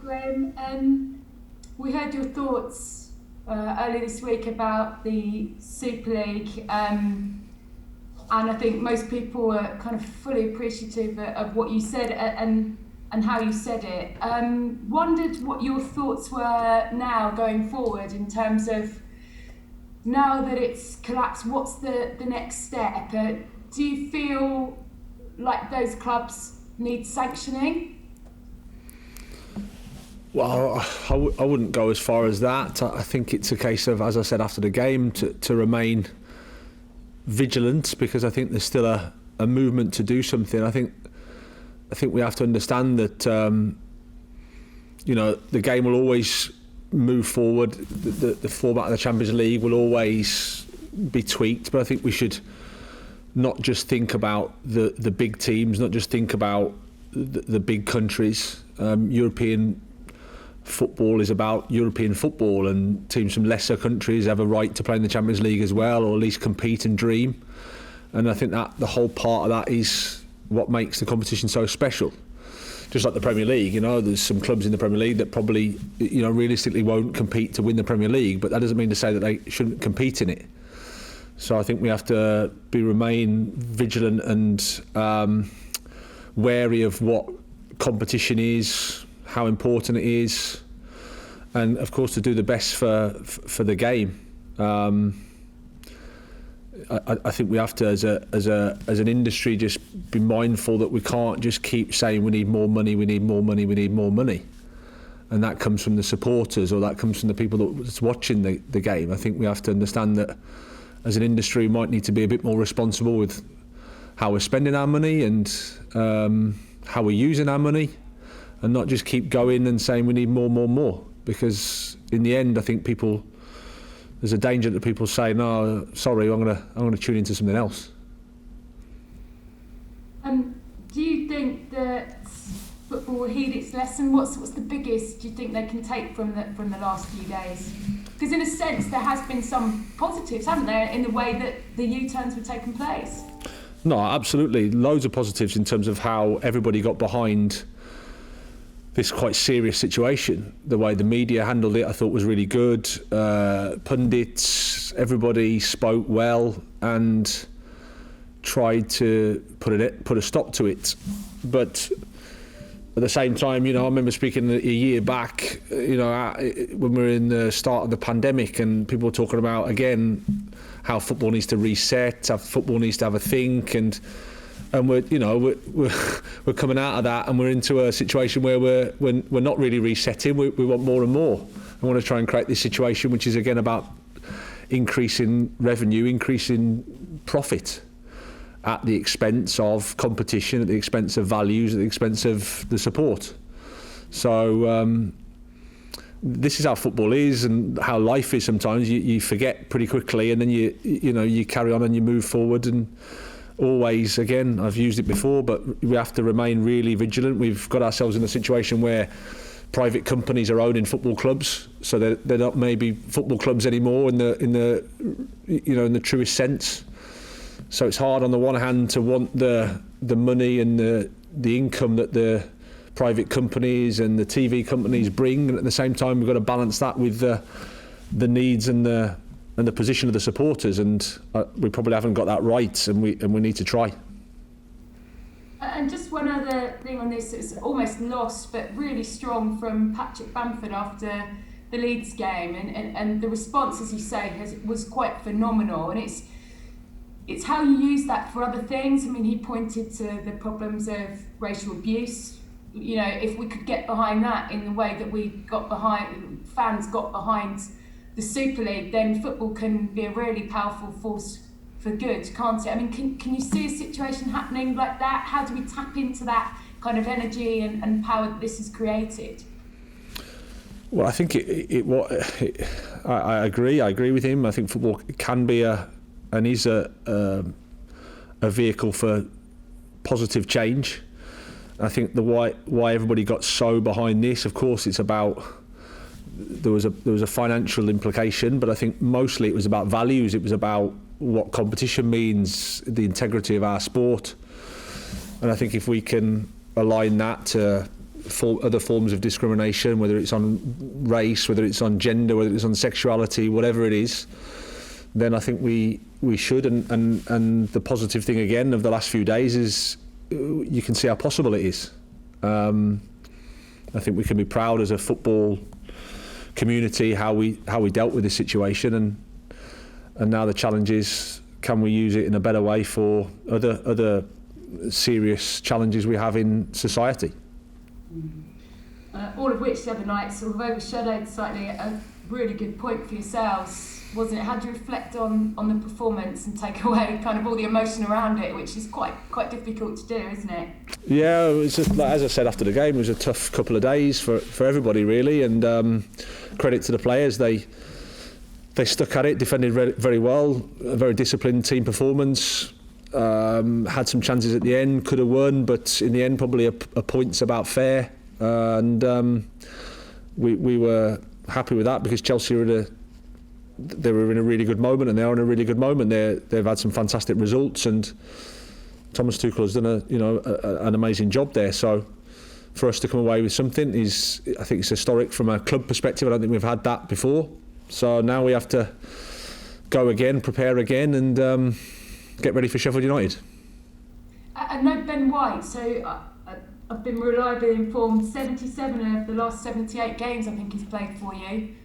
Graham. We heard your thoughts earlier this week about the Super League, and I think most people were kind of fully appreciative of what you said and how you said it. Wondered what your thoughts were now going forward in terms of, now that it's collapsed, what's the next step? Do you feel like those clubs need sanctioning? Well, I wouldn't go as far as that. I think it's a case of, as I said after the game, to remain vigilant, because I think there's still a movement to do something. I think we have to understand that the game will always move forward. The format of the Champions League will always be tweaked, but I think we should not just think about the big teams, not just think about the big countries. European football is about European football, and teams from lesser countries have a right to play in the Champions League as well, or at least compete and dream. And I think that the whole part of that is what makes the competition so special. Just like the Premier League, there's some clubs in the Premier League that probably, realistically won't compete to win the Premier League, but that doesn't mean to say that they shouldn't compete in it. So I think we have to remain vigilant and wary of what competition is, how important it is, and of course to do the best for the game. I think we have to, as an industry, just be mindful that we can't just keep saying we need more money, we need more money, we need more money, and that comes from the supporters, or that comes from the people that's watching the game. I think we have to understand that as an industry we might need to be a bit more responsible with how we're spending our money and how we're using our money, and not just keep going and saying we need more, because in the end I think there's a danger that people say, no, sorry, I'm gonna tune into something else. Do you think that football will heed its lesson? What's the biggest do you think they can take from the last few days? Because in a sense there has been some positives, hasn't there, in the way that the U-turns were taking place? No, absolutely, loads of positives in terms of how everybody got behind this quite serious situation. The way the media handled it, I thought, was really good. Pundits, everybody spoke well and tried to put a stop to it. But at the same time, I remember speaking a year back, when we were in the start of the pandemic, and people were talking about, again, how football needs to reset, how football needs to have a think, and we're coming out of that, and we're into a situation where we're not really resetting. We want more and more. I want to try and create this situation which is again about increasing revenue, increasing profit at the expense of competition, at the expense of values, at the expense of the support. So this is how football is and how life is. Sometimes you forget pretty quickly, and then you carry on and you move forward. And always, again, I've used it before, but we have to remain really vigilant. We've got ourselves in a situation where private companies are owning football clubs, so they're not maybe football clubs anymore in the truest sense. So it's hard on the one hand to want the money and the income that the private companies and the TV companies bring, and at the same time we've got to balance that with the needs and the position of the supporters, and we probably haven't got that right, and we need to try. And just one other thing on this, it's almost lost but really strong from Patrick Bamford after the Leeds game, and the response, as you say, was quite phenomenal, and it's how you use that for other things. I mean, he pointed to the problems of racial abuse. If we could get behind that in the way that fans got behind the Super League, then football can be a really powerful force for good, can't it? I mean, can you see a situation happening like that? How do we tap into that kind of energy and power that this has created? Well, I think I agree with him. I think football can be and is a vehicle for positive change. I think why everybody got so behind this, of course, it's about there was a financial implication, but I think mostly it was about values. It was about what competition means, the integrity of our sport, and I think if we can align that to other forms of discrimination, whether it's on race, whether it's on gender, whether it's on sexuality, whatever it is, then I think we should. And the positive thing again of the last few days is you can see how possible it is. I think we can be proud as a football community how we dealt with this situation, and now the challenge is, can we use it in a better way for other serious challenges we have in society? All of which the other night sort of overshadowed slightly a really good point for yourselves, wasn't it? How do you reflect on the performance and take away kind of all the emotion around it, which is quite difficult to do, isn't it? Yeah, it was just, like, as I said after the game, it was a tough couple of days for everybody really, and credit to the players, they stuck at it, defended very well, a very disciplined team performance. Had some chances at the end, could have won, but in the end probably a point's about fair, and we were happy with that, because Chelsea they were in a really good moment, and they are in a really good moment. They've had some fantastic results, and Thomas Tuchel has done an amazing job there. So for us to come away with something is, I think it's historic from a club perspective. I don't think we've had that before. So now we have to go again, prepare again, and get ready for Sheffield United. I know Ben White, so I've been reliably informed 77 of the last 78 games I think he's played for you.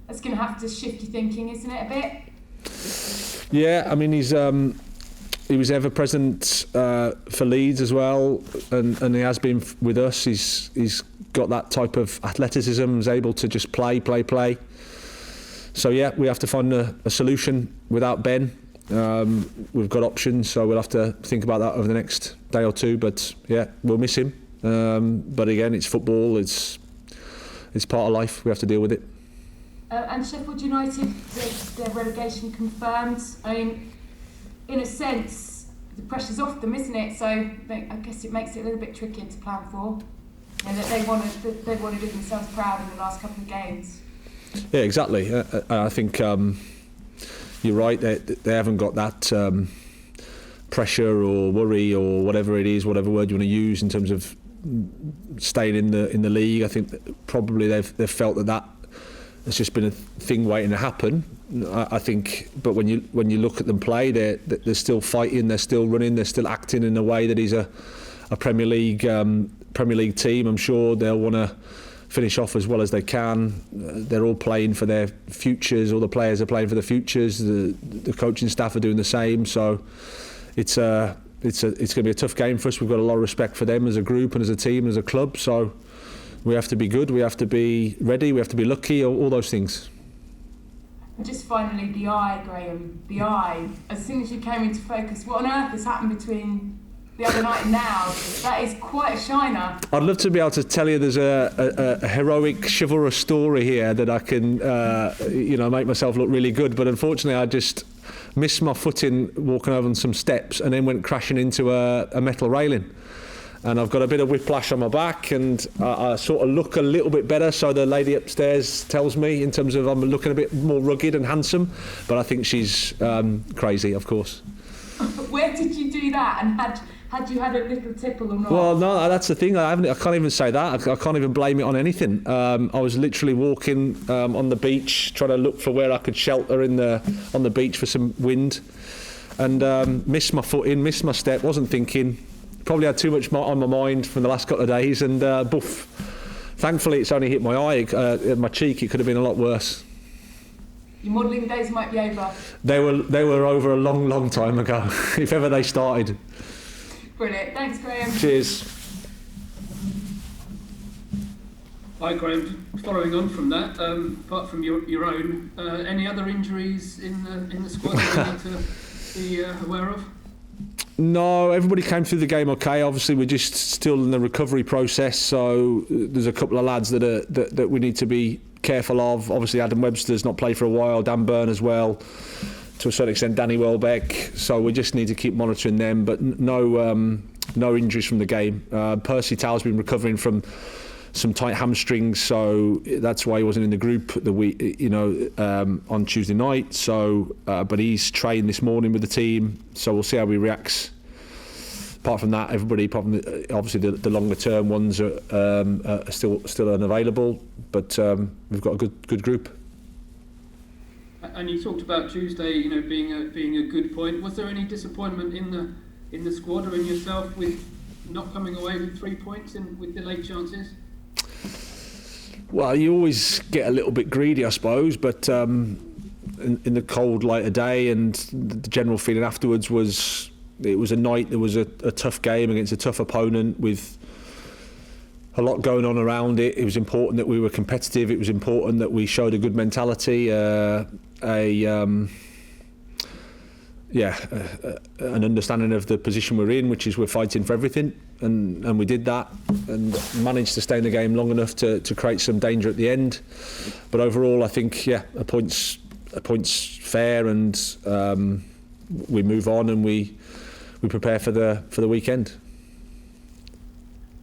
That's going to have to shift your thinking, isn't it, a bit? Yeah, I mean, he was ever present for Leeds as well, and he has been with us. He's got that type of athleticism, is able to just play. So yeah, we have to find a solution without Ben. We've got options, so we'll have to think about that over the next day or two. But yeah, we'll miss him. But again, it's football. It's part of life. We have to deal with it. And Sheffield United, their relegation confirmed. I mean, in a sense, the pressure's off them, isn't it? So I guess it makes it a little bit trickier to plan for. That they want to do themselves proud in the last couple of games. Yeah, exactly. I think you're right. They haven't got that pressure or worry or whatever it is, whatever word you want to use in terms of staying in the league. I think probably they've felt that it's just been a thing waiting to happen. I think, but when you look at them play, they're still fighting, they're still running, they're still acting in a way that is a Premier League team. I'm sure they'll want to finish off as well as they can. They're all playing for their futures. All the players are playing for their futures. The coaching staff are doing the same. So it's going to be a tough game for us. We've got a lot of respect for them as a group and as a team and as a club. So we have to be good, we have to be ready, we have to be lucky, all those things. And just finally, the eye, Graham, the eye. As soon as you came into focus, what on earth has happened between the other night and now? That is quite a shiner. I'd love to be able to tell you there's a heroic, chivalrous story here that I can make myself look really good, but unfortunately I just missed my footing walking over on some steps and then went crashing into a metal railing. And I've got a bit of whiplash on my back, and I sort of look a little bit better, so the lady upstairs tells me, in terms of I'm looking a bit more rugged and handsome, but I think she's crazy, of course. Where did you do that, and had you had a little tipple or not? Well, no, that's the thing. I can't even say that. I can't even blame it on anything. I was literally walking on the beach, trying to look for where I could shelter on the beach for some wind, and missed my footing, missed my step, wasn't thinking. Probably had too much on my mind from the last couple of days, and boof. Thankfully, it's only hit my eye, my cheek. It could have been a lot worse. Your modelling days might be over. They were over a long, long time ago, if ever they started. Brilliant. Thanks, Graham. Cheers. Hi, Graham. Following on from that, apart from your own, any other injuries in the squad that you need to be aware of? No, everybody came through the game okay. Obviously, we're just still in the recovery process, so there's a couple of lads that we need to be careful of. Obviously, Adam Webster's not played for a while, Dan Byrne as well, to a certain extent Danny Welbeck, so we just need to keep monitoring them, but no injuries from the game. Percy Tau's been recovering from some tight hamstrings, so that's why he wasn't in the group on Tuesday night. So, but he's trained this morning with the team, so we'll see how he reacts. apart from that, everybody, apart from obviously the longer term ones, are still unavailable. But we've got a good group. And you talked about Tuesday, being a good point. Was there any disappointment in the squad or in yourself with not coming away with 3 points with delayed chances? Well, you always get a little bit greedy, I suppose, but in the cold light of day, and the general feeling afterwards was it was a night. There was a tough game against a tough opponent with a lot going on around it. It was important that we were competitive. It was important that we showed a good mentality, an understanding of the position we're in, which is we're fighting for everything, and we did that and managed to stay in the game long enough to create some danger at the end. But overall, I think a point's fair, and we move on and we prepare for the weekend.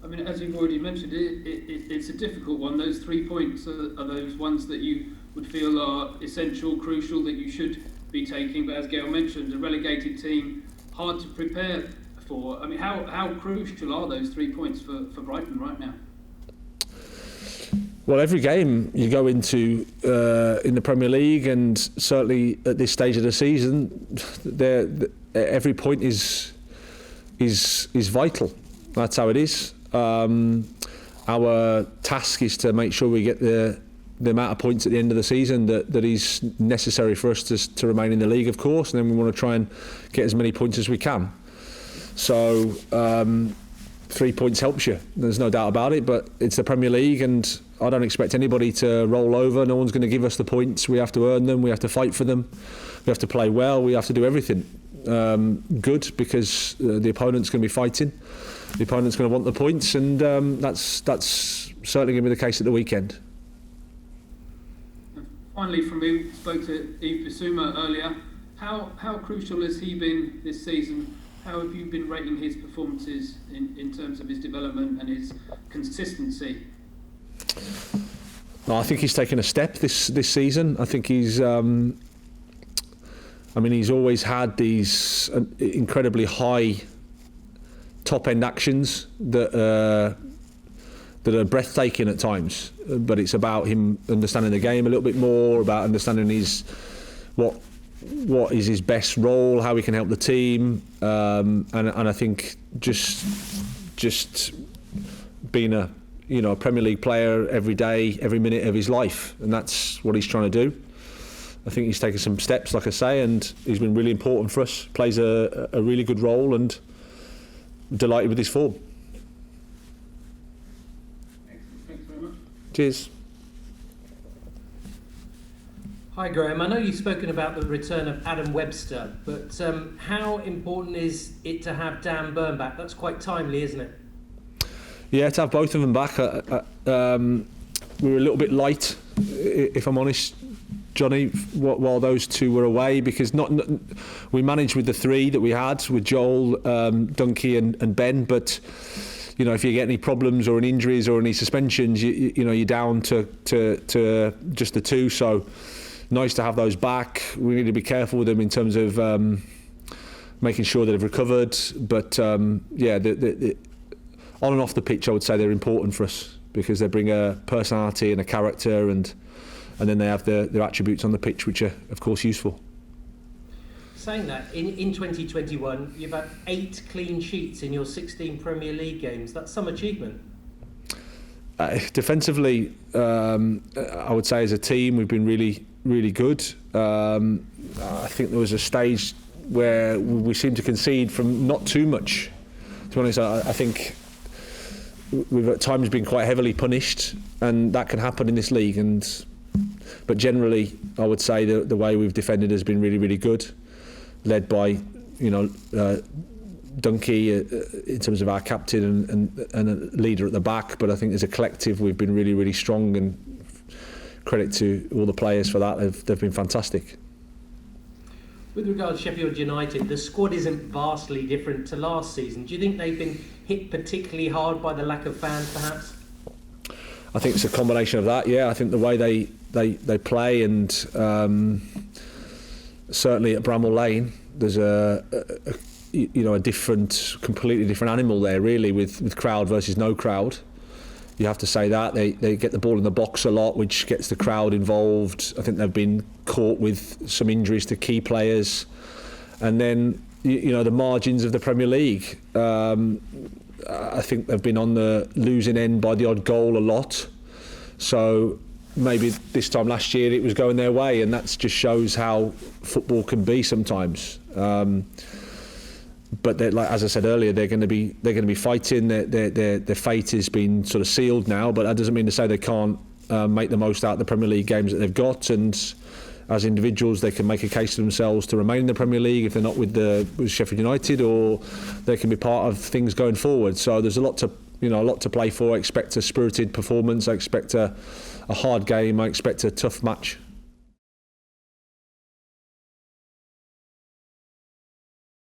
I mean, as you've already mentioned, it's a difficult one. Those 3 points are those ones that you would feel are essential, crucial, that you should be taking. But as Gail mentioned, a relegated team, hard to prepare for. I mean, how crucial are those 3 points for Brighton right now? Well, every game you go into in the Premier League, and certainly at this stage of the season, every point is vital. That's how it is. Our task is to make sure we get the amount of points at the end of the season that is necessary for us to remain in the league, of course, and then we want to try and get as many points as we can. So 3 points helps you, there's no doubt about it, but it's the Premier League, and I don't expect anybody to roll over. No one's going to give us the points. We have to earn them, we have to fight for them, we have to play well, we have to do everything good, because the opponent's going to be fighting. The opponent's going to want the points, and that's certainly going to be the case at the weekend. Finally, from me, spoke to Yves Bissouma earlier. How crucial has he been this season? How have you been rating his performances in terms of his development and his consistency? I think he's taken a step this season. I think he's. He's always had these incredibly high top-end actions that are breathtaking at times, but it's about him understanding the game a little bit more, about understanding what is his best role, how he can help the team, and I think just being a Premier League player every day, every minute of his life, and that's what he's trying to do. I think he's taken some steps, like I say, and he's been really important for us. Plays a really good role, and delighted with his form. Excellent. Thanks very much. Cheers. Hi Graham, I know you've spoken about the return of Adam Webster, but how important is it to have Dan Burn back? That's quite timely, isn't it? Yeah, to have both of them back. We were a little bit light, if I'm honest, Johnny, while those two were away, because we managed with the three that we had with Joel, Dunkey and Ben, but if you get any problems or any injuries or any suspensions, you're down to just the two. So nice to have those back. We need to be careful with them in terms of making sure that they've recovered. But the on and off the pitch, I would say they're important for us, because they bring a personality and a character, and then they have their attributes on the pitch, which are, of course, useful. Saying that, in 2021, you've had 8 clean sheets in your 16 Premier League games. That's some achievement. Defensively, I would say as a team, we've been really, really good. I think there was a stage where we seemed to concede from not too much. To be honest, I think we've at times been quite heavily punished, and that can happen in this league. But generally, I would say the way we've defended has been really, really good, led by Dunkey in terms of our captain and a leader at the back. But I think as a collective, we've been really, really strong, and credit to all the players for that. They've been fantastic. With regard to Sheffield United, the squad isn't vastly different to last season. Do you think they've been hit particularly hard by the lack of fans, perhaps? I think it's a combination of that. Yeah, I think the way they play, and certainly at Bramall Lane, there's a a completely different animal there, really, with crowd versus no crowd. You have to say that. They get the ball in the box a lot, which gets the crowd involved. I think they've been caught with some injuries to key players. And then, the margins of the Premier League. I think they've been on the losing end by the odd goal a lot. So maybe this time last year it was going their way, and that just shows how football can be sometimes. But as I said earlier, they're going to be fighting. Their fate has been sort of sealed now. But that doesn't mean to say they can't make the most out of the Premier League games that they've got. And as individuals, they can make a case to themselves to remain in the Premier League if they're not with Sheffield United, or they can be part of things going forward. So there's a lot to play for. I expect a spirited performance. I expect a hard game. I expect a tough match.